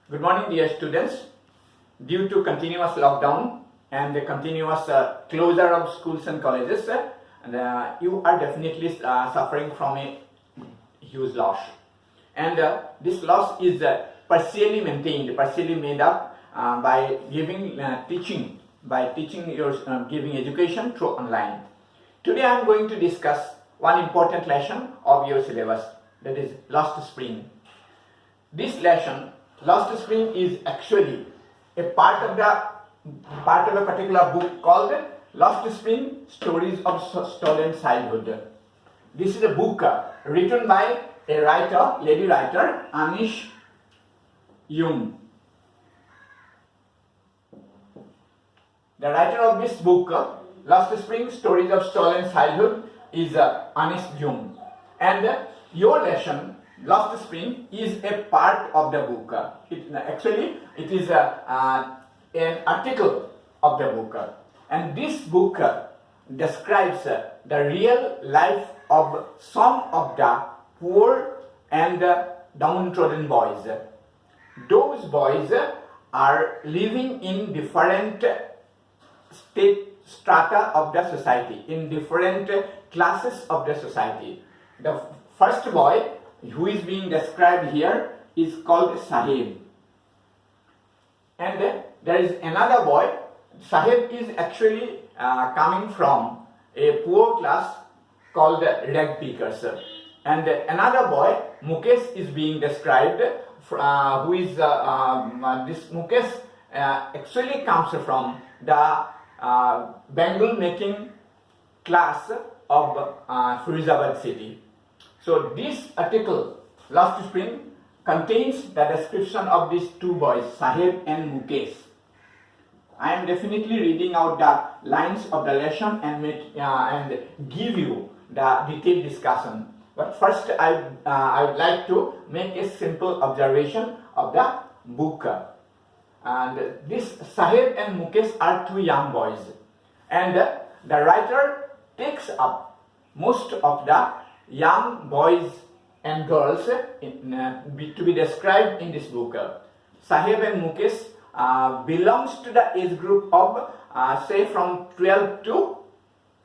Good morning, dear students. Due to continuous lockdown and the continuous closure of schools and colleges, you are definitely suffering from a huge loss. And this loss is partially maintained, partially made up by giving teaching, giving education through online. Today I am going to discuss one important lesson of your syllabus, that is Lost Spring. This lesson, Lost Spring, is actually a part of a particular book called Lost Spring: Stories of Stolen Childhood. This is a book written by a writer, lady writer, Anish Young. The writer of this book, Lost Spring: Stories of Stolen Childhood, is Anish Young. And your lesson, Lost Spring, is a part of the book. It is an article of the book. And this book describes the real life of some of the poor and downtrodden boys. Those boys are living in different strata of the society, in different classes of the society. The first boy who is being described here is called Sahib. And there is another boy. Sahib is actually coming from a poor class called rag pickers. And another boy, Mukesh, is being described, who is this Mukesh actually comes from the bangle making class of Firozabad city. So this article, Lost Spring, contains the description of these two boys, Sahib and Mukesh. I am definitely reading out the lines of the lesson and give you the detailed discussion. But first, I would like to make a simple observation of the book. And this Sahib and Mukesh are two young boys, and the writer takes up most of the young boys and girls to be described in this book. Sahib and Mukesh belongs to the age group of say from 12 to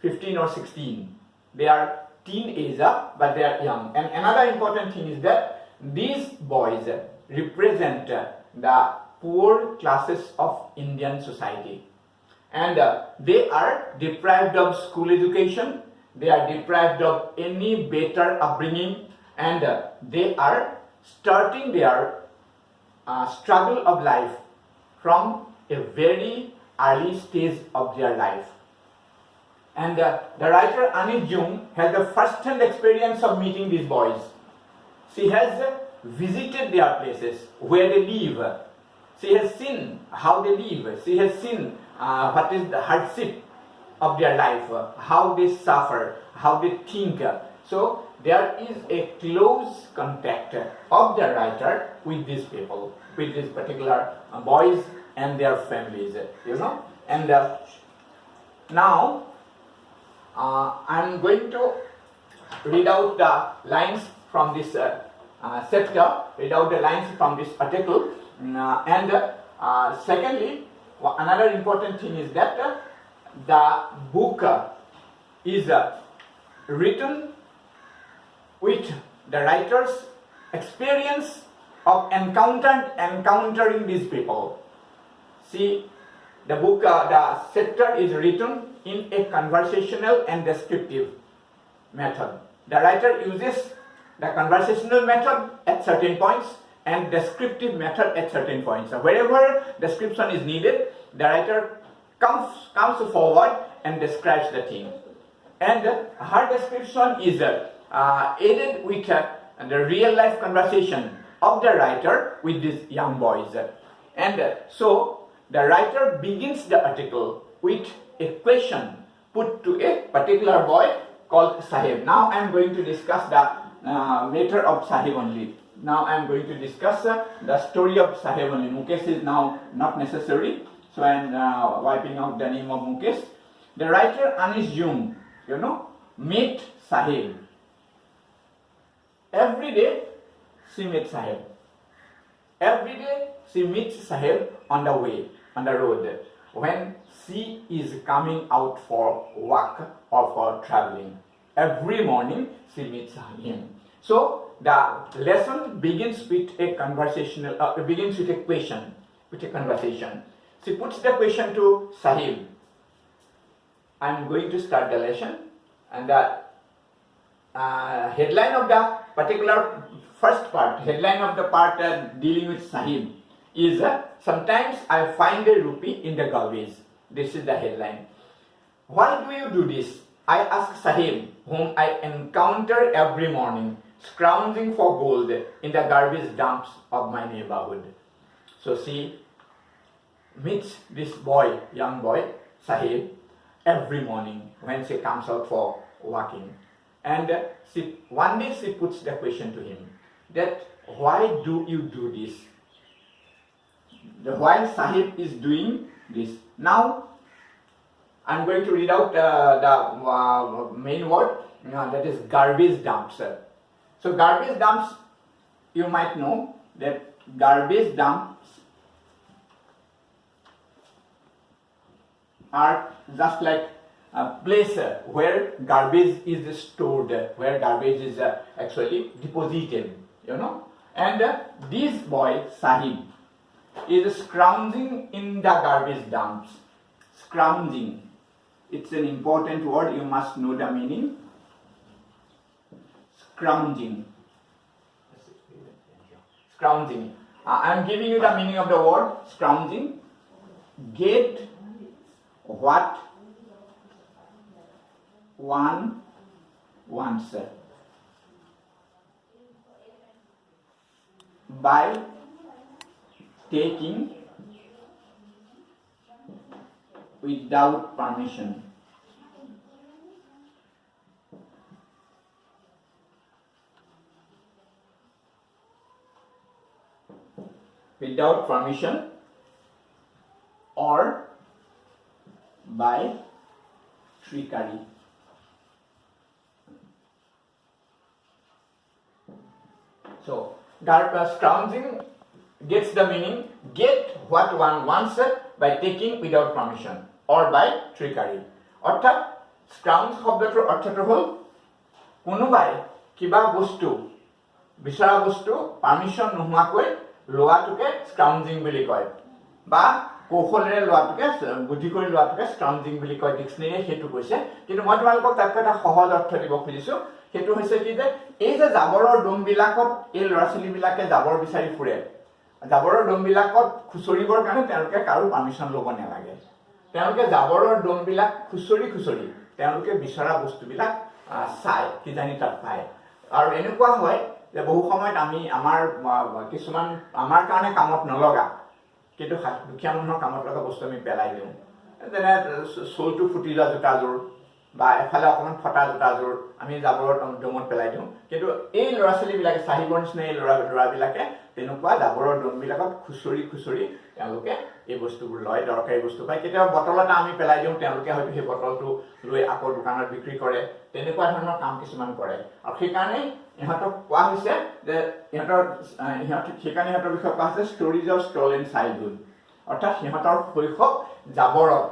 15 or 16. They are teenager, but they are young. And another important thing is that these boys represent the poor classes of Indian society, and they are deprived of school education. They are deprived of any better upbringing, and they are starting their struggle of life from a very early stage of their life. And the writer Anish Young has the first-hand experience of meeting these boys. She has visited their places where they live. She has seen how they live. She has seen what is the hardship of their life, how they suffer, how they think. So there is a close contact of the writer with these people, with these particular boys and their families, And now I am going to read out the lines from this chapter, read out the lines from this article. Secondly, another important thing is that the book is written with the writer's experience of encountering these people. See, the book, the chapter is written in a conversational and descriptive method. The writer uses the conversational method at certain points and descriptive method at certain points. So wherever description is needed, the writer comes forward and describes the thing. And her description is aided with the real life conversation of the writer with these young boys. And so the writer begins the article with a question put to a particular boy called Sahib. Now I am going to discuss the matter of Sahib only. Now I am going to discuss the story of Sahib only. Mukesh is now not necessary, so I am wiping out the name of Mukesh. The writer Anish Young, met Sahib. Every day she met Sahib. Every day she meets Sahib on the way, on the road, when she is coming out for work or for traveling. Every morning she meets him. So the lesson begins with a conversational, begins with a question, with a conversation. She puts the question to Sahib. I am going to start the lesson, and the headline of the particular first part, headline of the part dealing with Sahib is sometimes I find a rupee in the garbage. This is the headline. Why do you do this? I ask Sahib, whom I encounter every morning, scrounging for gold in the garbage dumps of my neighborhood. So she meets this boy, young boy, Sahib, every morning when she comes out for walking. And one day she puts the question to him that why do you do this? Why Sahib is doing this? Now I'm going to read out the main word, that is garbage dumps. So garbage dumps, you might know that garbage dumps are just like a place where garbage is stored, where garbage is actually deposited, And this boy, Sahib, is scrounging in the garbage dumps. Scrounging. It's an important word, you must know the meaning. Scrounging. Scrounging. I am giving you the meaning of the word scrounging. Get what one wants by taking without permission. Without permission or by trickery. So, scrounging gets the meaning, get what one wants by taking without permission or by trickery. অর্থাৎ scrounge শব্দটোৰ অৰ্থটো হ'ল কোনোবাই কিবা বস্তু বিচৰা বস্তু permission নোহোৱাকৈ লোৱাটোকে স্ক্ৰাউঞ্জিং বুলি কয় বা কৌশলেৰে লোৱাটোকে বুদ্ধি কৰি লোৱাটোকে স্ক্ৰাউঞ্জিং বুলি কয় ডিকচনেৰীয়ে সেইটো কৈছে কিন্তু মই তোমালোকক তাতকৈ এটা সহজ অৰ্থ দিব খুজিছো সেইটো হৈছে কি যে এই যে জাবৰৰ ডোমবিলাকত এই ল'ৰা ছোৱালীবিলাকে জাবৰ বিচাৰি ফুৰে জাবৰৰ ডোমবিলাকত খুচৰিবৰ কাৰণে তেওঁলোকে কাৰো পাৰমিশন ল'ব নালাগে তেওঁলোকে জাবৰৰ ডোমবিলাক খুচৰি তেওঁলোকে বিচৰা বস্তুবিলাক চাই কিজানি তাত পায় আৰু এনেকুৱা হয় যে বহু সময়ত আমি আমাৰ কিছুমান আমাৰ কাৰণে কামত নলগা কিন্তু দুখীয়া মানুহৰ কামত লগা বস্তু আমি পেলাই দিওঁ যেনে চোলটো ফুটি যোৱা জোতাযোৰ বা এফালে অকণমান ফটা জোতাযোৰ আমি জাবৰৰ ডোমত পেলাই দিওঁ কিন্তু এই ল'ৰা ছোৱালীবিলাকে চাহিবৰ নিচিনা এই ল'ৰাবিলাকে তেনেকুৱা জাবৰৰ ডোমবিলাকত খুচৰি তেওঁলোকে এই বস্তুবোৰ লয় দৰকাৰী বস্তু পায় কেতিয়াবা বটল এটা আমি পেলাই দিওঁ তেওঁলোকে হয়তো সেই বটলটো লৈ আকৌ দোকানত বিক্ৰী কৰে তেনেকুৱা ধৰণৰ কাম কিছুমান কৰে আৰু সেইকাৰণে ইহঁতক কোৱা হৈছে যে সেইকাৰণে ইহঁতৰ বিষয়ে কোৱা হৈছে ষ্টৰিজ অফ ষ্টলেন চাইল্ডহুড অৰ্থাৎ সিহঁতৰ শৈশৱ জাবৰত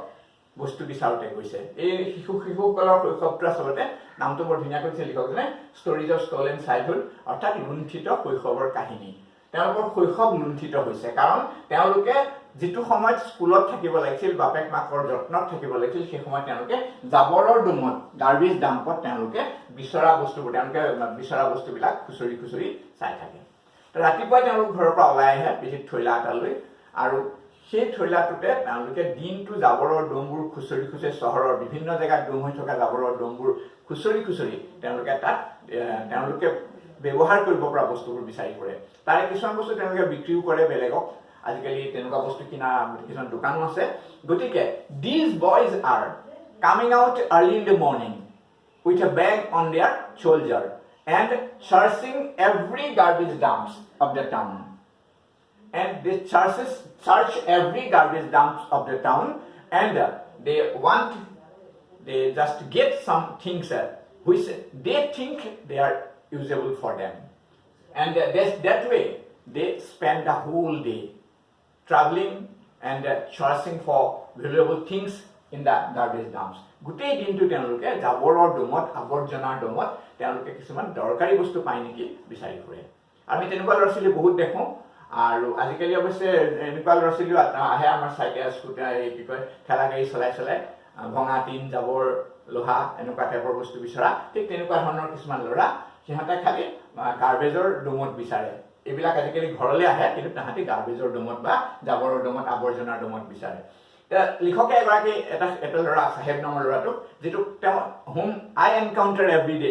বস্তু বিচাৰোঁতে গৈছে এই শিশুসকলৰ শৈশৱটো আচলতে নামটো বৰ ধুনীয়াকৈ দিছে লিখকজনে ষ্টৰিজ অফ ষ্টলেন চাইল্ডহুড অৰ্থাৎ লুণ্ঠিত শৈশৱৰ কাহিনী তেওঁলোকৰ শৈশৱ লুণ্ঠিত হৈছে কাৰণ তেওঁলোকে যিটো সময়ত স্কুলত থাকিব লাগিছিল বাপেক মাকৰ যত্নত থাকিব লাগিছিল সেই সময়ত তেওঁলোকে জাবৰৰ ডোমত গাৰ্বেজ ডাম্পত তেওঁলোকে বিচৰা বস্তুবিলাক খুচৰি চাই থাকে ৰাতিপুৱা তেওঁলোক ঘৰৰ পৰা ওলাই আহে পিঠিত থৈলা এটা লৈ আৰু সেই থৈলাটোতে তেওঁলোকে দিনটো জাবৰৰ ডোমবোৰ খুচৰি চহৰৰ বিভিন্ন জেগাত ডোম হৈ থকা জাবৰৰ ডোমবোৰ খুচৰি তেওঁলোকে তাত তেওঁলোকে ব্যৱহাৰ কৰিব পৰা বস্তুবোৰ বিচাৰি ফুৰে তাৰে কিছুমান বস্তু তেওঁলোকে বিক্ৰীও কৰে বেলেগক আজিকালি তেনেকুৱা বস্তু কিনা কিছুমান দোকানো আছে গতিকে these boys are coming out early in the morning with a bag on their shoulder and searching every garbage dumps of the town and they search every garbage dumps of the town and they just get some things which they think they are usable for them and that way they spend the whole day traveling and searching for valuable things in the garbage dumps. গোটেই দিনটো তেওঁলোকে জাবৰৰ দমত আৱৰ্জনাৰ দমত তেওঁলোকে কিছুমান দৰকাৰী বস্তু পায় নেকি বিচাৰি ফুৰে আমি তেনেকুৱা ল'ৰা ছোৱালী বহুত দেখোঁ আৰু আজিকালি অৱশ্যে এনেকুৱা ল'ৰা ছোৱালীও আহে আমাৰ চাইকেল স্কুটাৰ কি কয় ঠেলা গাড়ী চলাই চলাই ভঙা টিন জাবৰ লোহা এনেকুৱা টাইপৰ বস্তু বিচৰা ঠিক তেনেকুৱা ধৰণৰ কিছুমান ল'ৰা সিহঁতে খালি গাৰ্বেজৰ দমত বিচাৰে এইবিলাক আজিকালি ঘৰলৈ আহে কিন্তু তাহাঁতি গাৰ্বেজৰ দমত বা জাবৰৰ দমত আৱৰ্জনাৰ দমত বিচাৰে লিখকে এগৰাকী এটা ল'ৰা চাহেব নামৰ ল'ৰাটোক যিটো তেওঁ whom I encounter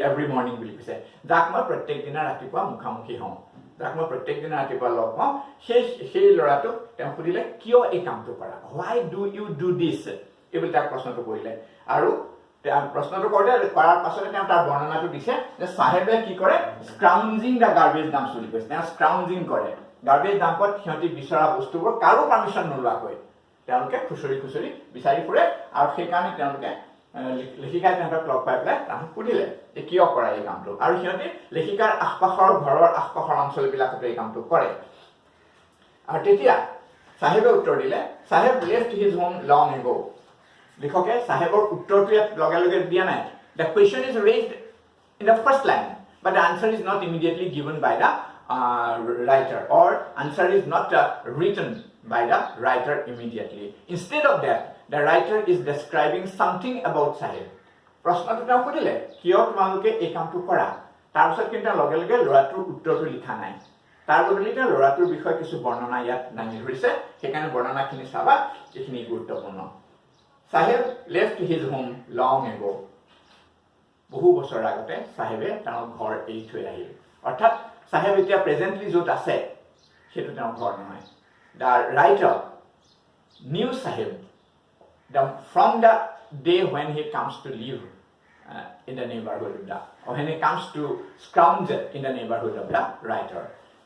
every morning বুলি কৈছে যাক মই প্ৰত্যেক দিনা ৰাতিপুৱা মুখামুখি হওঁ যাক মই প্ৰত্যেক দিনা ৰাতিপুৱা লগ পাওঁ সেই ল'ৰাটোক তেওঁ সুধিলে কিয় এই কামটো কৰা হোৱাই ডু ইউ ডু দিছ এইবুলি তাক প্ৰশ্নটো কৰিলে আৰু প্ৰশ্নটো কৰাৰ পাছতে তেওঁ তাৰ বৰ্ণনাটো দিছে যে চাহেবে কি কৰে স্ক্ৰাউঞ্জিং দ্য গাৰ্বেজ ডাম্পছ বুলি কৈছে তেওঁ স্ক্ৰাউঞ্জিং কৰে গাৰ্বেজ ডাম্পত সিহঁতি বিচৰা বস্তুবোৰ কাৰো পাৰ্মিশ্যন নোলোৱাকৈ তেওঁলোকে খুচৰি খুচৰি বিচাৰি ফুৰে আৰু সেইকাৰণে তেওঁলোকে লেখিকাই তেহেঁতক লগ পাই পেলাই তাহাঁতক সুধিলে যে কিয় কৰা এই কামটো আৰু সিহঁতি লেখিকাৰ আশপাশৰ ঘৰৰ আশপাশৰ অঞ্চলবিলাকতো এই কামটো কৰে আৰু তেতিয়া চাহেবে উত্তৰ দিলে Saheb left his home long ago লিখকে চাহেবৰ উত্তৰটো ইয়াত লগে লগে দিয়া নাই the question is raised in the first line but the answer is not immediately given by the writer or answer is not written by the writer immediately. Instead of that, the writer is describing something about Sahib. প্ৰশ্নটো তেওঁ সুধিলে কিয় তোমালোকে এই কামটো কৰা তাৰপিছত কিন্তু লগে লগে ল'ৰাটোৰ উত্তৰটো লিখা নাই তাৰ বদলি তেওঁ ল'ৰাটোৰ বিষয়ে কিছু বৰ্ণনা ইয়াত দাঙি ধৰিছে সেইকাৰণে বৰ্ণনাখিনি চাবা এইখিনি গুৰুত্বপূৰ্ণ Sahib left his home long ago. বহু বছৰ আগতে চাহেবে তেওঁৰ ঘৰ এৰি থৈ আহিল অৰ্থাৎ চাহেব এতিয়া প্ৰেজেণ্টলি য'ত আছে সেইটো তেওঁৰ ঘৰ নহয় the writer new Saheb from the day when he comes to live in the neighborhood of the or when he comes to scrounge in the neighborhood of the writer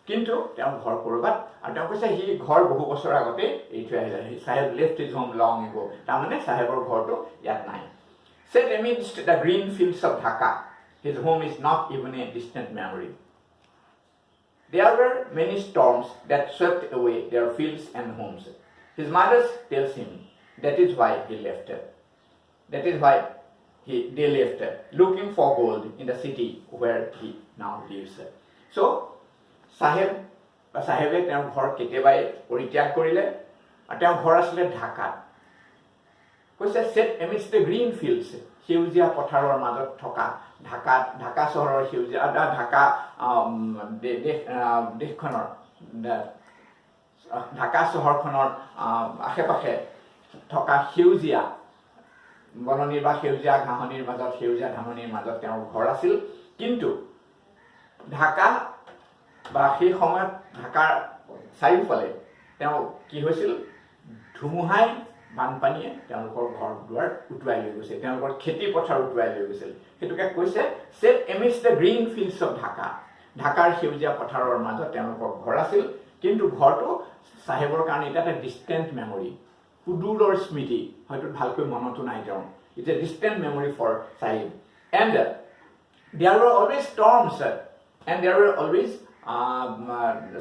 কিন্তু তেওঁ ঘৰ কৰবাত আৰু তেওঁ কৈছে সি ঘৰ বহু বছৰ আগতে এৰি থৈ আহিলে Saheb left his home long ago তাৰমানে চাহেবৰ ঘৰটো ইয়াত নাই set amidst the green fields of Dhaka his home is not even a distant memory. There were many storms that swept away their fields and homes. His mother tells him that is why he left. That is why they left, looking for gold in the city where he now lives. So, Sahebe তেওঁৰ ঘৰ কেতিয়াবাই পৰিত্যাগ কৰিলে আৰু তেওঁৰ ঘৰ আছিলে ঢাকাত কৈছে set amidst the green fields সেউজীয়া পথাৰৰ মাজত থকা ঢাকা চহৰৰ সেউজীয়া ঢাকা দেশখনৰ ঢাকা চহৰখনৰ আশে-পাশে থকা সেউজীয়া বননিৰ বা সেউজীয়া ঘাঁহনিৰ মাজত সেউজীয়া ধাননিৰ মাজত তেওঁৰ ঘৰ আছিল কিন্তু ঢাকা বা সেই সময়ত ঢাকাৰ চাৰিওফালে তেওঁ কি হৈছিল ধুমুহাই বানপানীয়ে তেওঁলোকৰ ঘৰ দুৱাৰ উটুৱাই লৈ গৈছে তেওঁলোকৰ খেতি পথাৰ উটুৱাই লৈ গৈছিল সেইটোকে কৈছে set amidst the green fields of Dhaka ঢাকাৰ সেউজীয়া পথাৰৰ মাজত তেওঁলোকৰ ঘৰ আছিল কিন্তু ঘৰটো চাহেবৰ কাৰণে এটা ডিষ্টেণ্ট মেমৰি সুদূৰৰ স্মৃতি হয়তো ভালকৈ মনতো নাই তেওঁ it's a distant memory for Sahib and there were always storms and there were always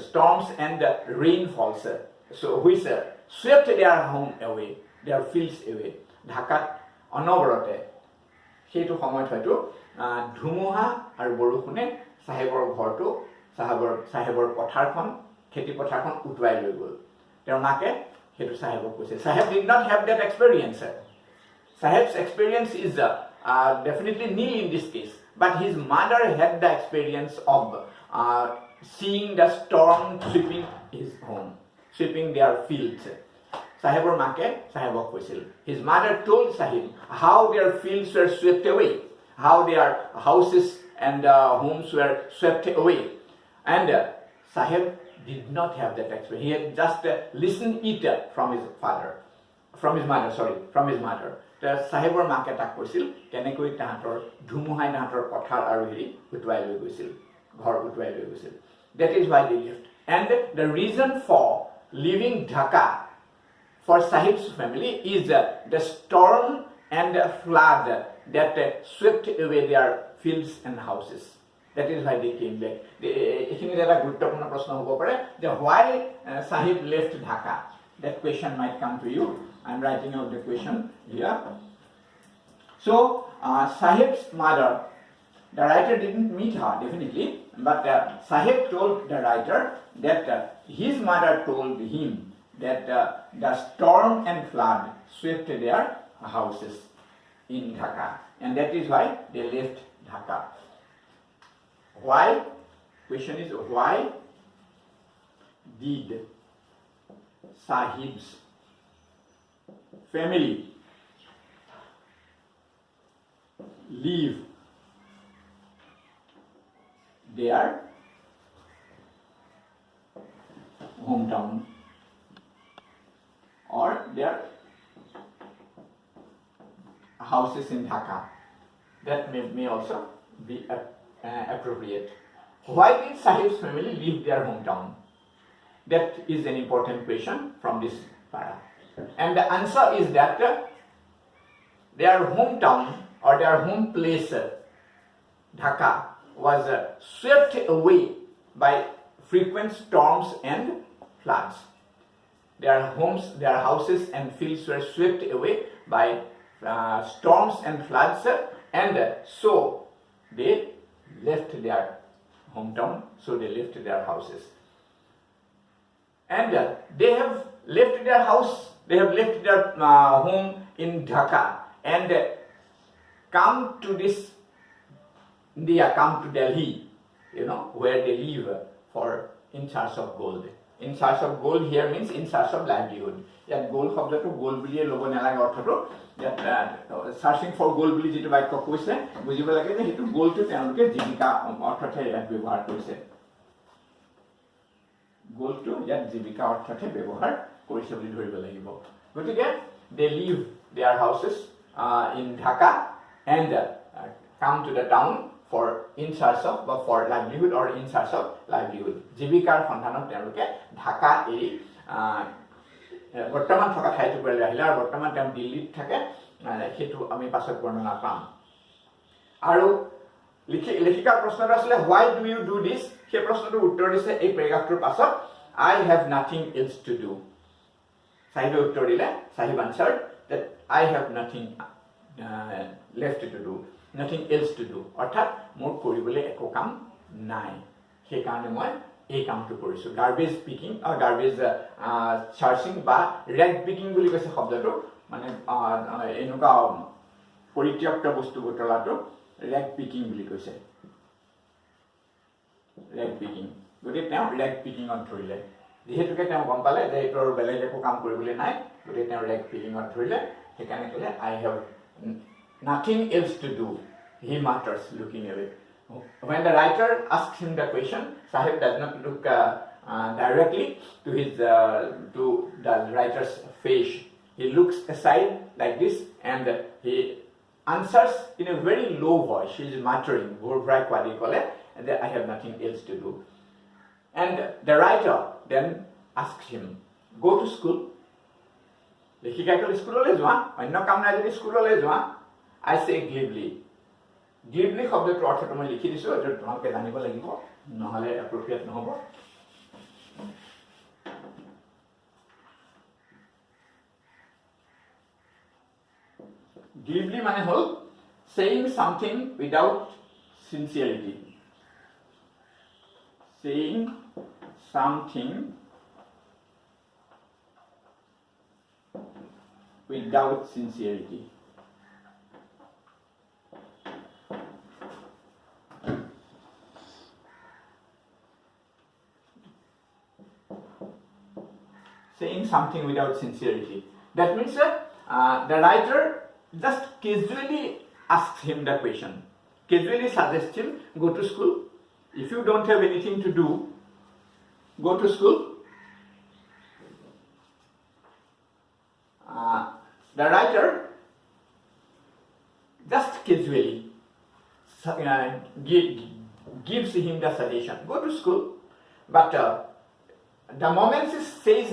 storms and rainfalls so which swept their home away their fields away ঢাকাত অনবৰতে সেইটো সময়ত হয়তো ধুমুহা আৰু বৰষুণে চাহেবৰ ঘৰটো চাহেবৰ পথাৰখন খেতি পথাৰখন উটুৱাই লৈ গ'ল তেওঁৰ মাকে সেইটো চাহেবক কৈছে Sahib did not have that experience. Sahib's experience is definitely nil in this case but his mother had the experience of seeing the storm sweeping his home sweeping their fields. Sahibor make Sahibok কৈছিল his mother told Sahib how their fields were swept away how their houses and homes were swept away and Sahib did not have that experience he had just listened it from his mother Sahibor make tak কৈছিল কেনেকৈ তাহাঁতৰ ধুমুহাই তাহাঁতৰ পথাৰ আৰু হেৰি উটুৱাই লৈ গৈছিল ঘৰ উটুৱাই লৈ গৈছিল that is why they left and the reason for leaving Dhaka for Sahib's family is the storm and the flood that swept away their fields and houses That is why they came back. এইখিনিত এটা গুৰুত্বপূৰ্ণ প্ৰশ্ন হ'ব পাৰে যে why Sahib left Dhaka. That question might come to you. I am writing out the question here. So Sahib's mother, the writer didn't meet her definitely, but Sahib told the writer that his mother told him that the storm and flood swept their houses in Dhaka, and that is why they left Dhaka. Why? Question is, why did Sahib's family leave their hometown or their houses in Dhaka? That may also be appropriate. Why did Sahib's family leave their hometown? That is an important question from this para. And the answer is that their hometown or their home place, Dhaka, was swept away by frequent storms and floods. Their homes, their houses and fields were swept away by storms and floods, and so they left their hometown, so they left their houses. And they have left their house, they have left their home in Dhaka and come to this India, come to Delhi, where they live for in search of gold. In search of gold here means in search of livelihood. Yat gold শব্দটো gold বুলিয়ে ল'ব নালাগে অৰ্থটো that searching for gold বুলি যেটো বাক্য কৈছে বুজিব লাগে যে হেতু গোলটো তেওঁলোকে জীৱিকা অৰ্থতে ইয়াত ব্যৱহাৰ কৰিছে গোলটো ইয়াত জীৱিকা অৰ্থতে ব্যৱহাৰ কৰিছে বুলি ধৰিব লাগিব গতিকে they leave their houses in Dhaka and come to the town for in search of for livelihood or in search of livelihood জীৱিকাৰ সন্ধানত তেওঁলোকে ঢাকা এৰি বৰ্তমান থকা ঠাইটো পৰা আহিলে আৰু বৰ্তমান তেওঁ দিল্লীত থাকে হেতু আমি পাছত বৰ্ণনা পাম আৰু লেখিকাৰ প্ৰশ্নটো আছিল why do you do this সেই প্ৰশ্নটোৰ উত্তৰ দিছে এই পেৰাগ্ৰাফটোৰ পাছত I have nothing else to do Sahib উত্তৰ দিলে Sahib answered that I have nothing left to do nothing else to do অৰ্থাৎ মোৰ কৰিবলৈ একো কাম নাই সেই কাৰণে মই এই কামটো কৰিছো গাৰ্বেজ পিকিং গাৰ্বেজ চাৰ্চিং বা ৰেগ পিকিং বুলি কৈছে শব্দটো মানে এনেকুৱা পৰিত্যক্ত বস্তু বটলাটো ৰেগ পিকিং বুলি কৈছে ৰেগ পিকিং গতিকে তেওঁ ৰেগ পিকিঙত ধৰিলে যেহেতুকে তেওঁ গম পালে যে এইটোৰ বেলেগ একো কাম কৰিবলৈ নাই গতিকে তেওঁ ৰেগ পিকিঙত ধৰিলে সেইকাৰণে ক'লে I have nothing else to do he mutters looking away when the writer asks him the question Sahib does not look directly to his to the writer's face he looks aside like this and he answers in a very low voice he is muttering and I have nothing else to do and the writer then asks him go to school লেখিকাই স্কুললৈ যোৱা অন্য কাম নাই যদি স্কুললৈ যোৱা I say glibly শব্দটোৰ অৰ্থটো মই লিখি দিছো এটা তোমালোকে জানিব লাগিব নহলে appropriate নহব glibly মানে হল saying something without sincerity saying something without sincerity saying something without sincerity that means the writer just casually asks him the question casually suggests him go to school if you don't have anything to do go to school the writer just casually gives him the suggestion go to school but the moment she says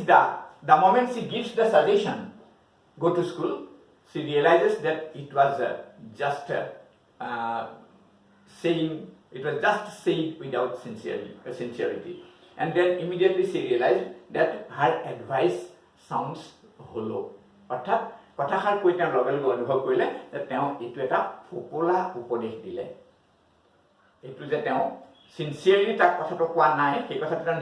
the moment she gives the suggestion go to school she realizes that it was just saying It was just said without sincerity. And then immediately she realized that her advice sounds hollow. অৰ্থাৎ কথাষাৰ কৈ তেওঁ লগে লগে অনুভৱ কৰিলে যে তেওঁ এইটো এটা ফোপোলা উপদেশ দিলে। এইটো যে তেওঁ sincerely তাক কথাটো কোৱা নাই, সেই কথাটো তেওঁ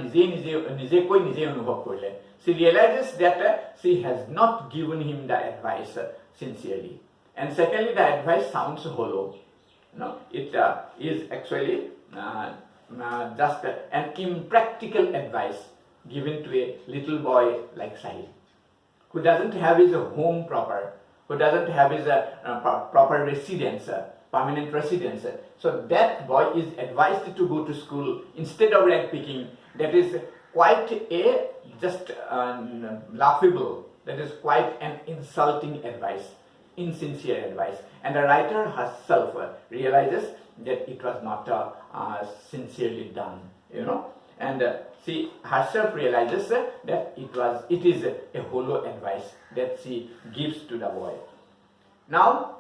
নিজে কৈ নিজে অনুভৱ কৰিলে। She realizes that she has not given him the advice sincerely. And secondly, the advice sounds hollow. No, it is actually just an impractical advice given to a little boy like Sahil, who doesn't have his home proper, who doesn't have his proper residence, permanent residence. So that boy is advised to go to school instead of rag picking. That is quite a just laughable, that is quite an insulting advice, insincere advice. And the writer herself realizes that it was not sincerely done, you know, and she herself realizes that it is a hollow advice that she gives to the boy. Now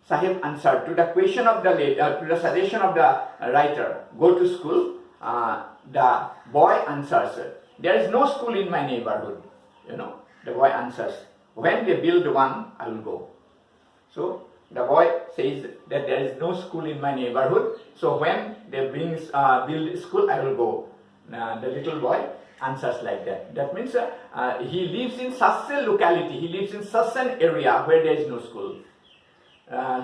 Sahib answered to the question of the to the suggestion of the writer, go to school. The boy answers, there is no school in my neighborhood. You know, the boy answers, when they build one, I will go. So the boy says that there is no school in my neighborhood, so when they build school, I will go. The little boy answers like that. That means he lives in such a locality, he lives in such an area where there is no school.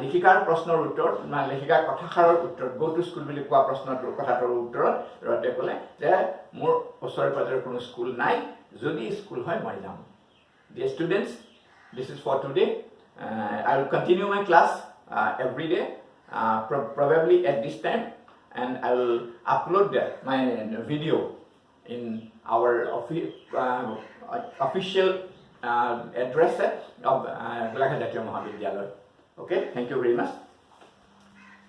লিখিকাৰ প্ৰশ্নৰ উত্তৰত লিখিকাৰ কথাষাৰৰ উত্তৰত go to school বুলি কোৱা প্ৰশ্নটোৰ কথাটোৰ উত্তৰত ৰতে ক'লে যে মোৰ ওচৰে পাজৰে কোনো স্কুল নাই, যদি স্কুল হয় মই যাম। Dear students, this is for today. I will continue my class every day, probably at this time, and I will upload my video in our official address of Golaghat Jatiya Mahavidyalaya. Okay, thank you very much.